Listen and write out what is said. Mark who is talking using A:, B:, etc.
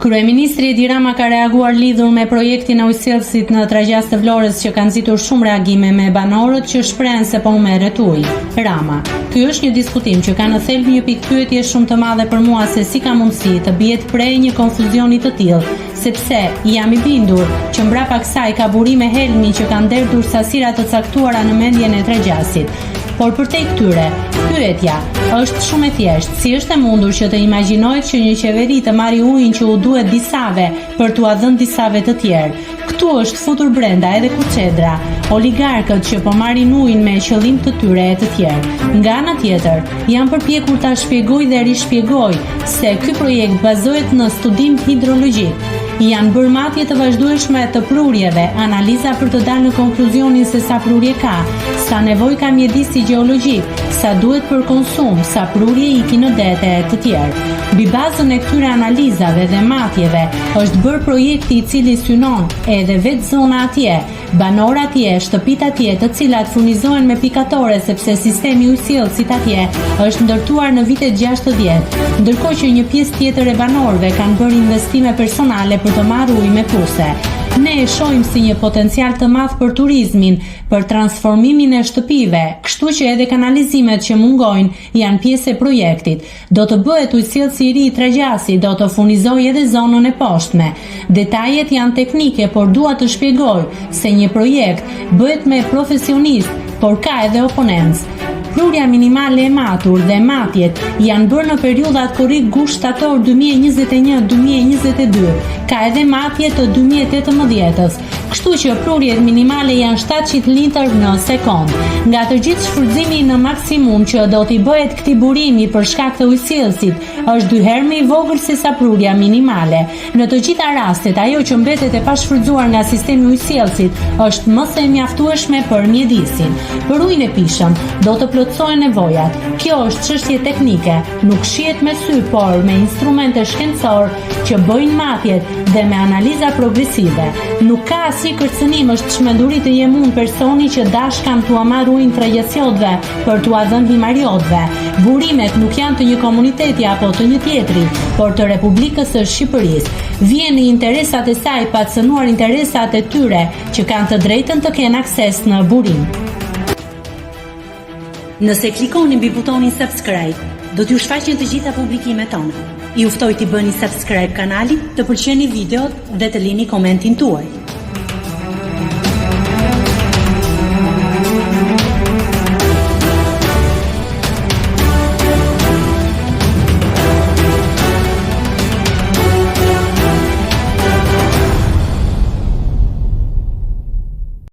A: Kryeministri Edi Rama ka reaguar lidhur me projektin e ujësillësit në Tragjas të Vlorës që ka nxitur shumë reagime me banorët që shprehen se po merret ujë. Rama: "Ky është një diskutim që ka në thelb një pikpyetje shumë të madhe për mua se si ka mundësi të bie prej një konfuzioni të tillë, sepse jam i bindur që mbrapa kësaj ka burime helmi që kanë derdhur sasira të caktuara në mendjen e Tragjasit. Por përtej këtyre, pyetja është shumë e thjeshtë, si është e mundur që të imagjinohet që një qeveri të marrë ujin që u duhet disave për t'u dhënë disave të tjerë. Këtu është futur brenda edhe kuçedra, oligarkët që po marrin ujin me qëllim të tyre e të tjerë. Nga ana tjetër, jam përpjekur ta shpjegoj dhe rishpjegoj se ky projekt bazohet në studim hidrologjik. Janë bërë matje të vazhdueshme të prurjeve, analiza për të dalë në konkluzionin se sa prurje ka, sa nevojë ka mjedisi gjeologjik, sa duhet për konsum, sa prurje iki në dete e të tjerë. Mbi bazën e këtyre analizave dhe matjeve është bërë projekti i cili synon edhe vetë zona atje, banor atje, shtëpit atje, të cilat furnizohen me pikatore sepse sistemi ujësillësit atje është ndërtuar në vitet 60, ndërkohë që një pjesë tjetër e banorëve kanë bërë investime personale për të marrë ujë me puse. Ne e shohim si një potencial të madh për turizmin, për transformimin e shtëpive, kështu që edhe kanalizimet që mungojnë janë pjesë e projektit. Do të bëhet ujësillësi i ri i Tragjasit, do të furnizojë edhe zonën e poshtme. Detajet janë teknike, por dua të shpjegoj se një projekt bëhet me profesionist, por ka edhe oponencë. Prurja minimale e matur dhe matjet janë bërë në periudhat korrik gusht-shtator 2021-2022, ka edhe matje të 2018-ës, kështu që prurjet minimale janë 700 litër në sekond. Nga të gjithë shfrytëzimi në maksimum që do t'i bëhet këtij burimi për shkak të ujësillësit është 2 herë më i vogël se sa prurja minimale. Në të gjitha rastet, ajo që mbetet e pashfrytzuar nga sistemi ujësillësit është më se mjaftueshme për mjedisin. Për ujin e pishëm do të plotësohen nevojat. Kjo është çështje teknike, nuk shihet me sy, por me instrumente shkencor që bëjnë matjet dhe me analiza progresive. Nuk ka asnjë kërcënim, është çmenduri të jemun personi që dashkan t'ua marrë ujin tragjasjotëve për t'ua dhënë himariotëve. Burimet nuk janë të një komuniteti apo të një tjetri, por të Republikës së Shqipërisë. Vjen në interesat e saj pa cënuar interesat e tyre që kanë të drejtën të kenë akses në burim. Nëse klikoni mbi butonin subscribe, do t'ju shfaqen të gjitha publikimet tona. Ju ftoj t'i bëni subscribe kanalit, të pëlqeni videot dhe të lini komentin tuaj.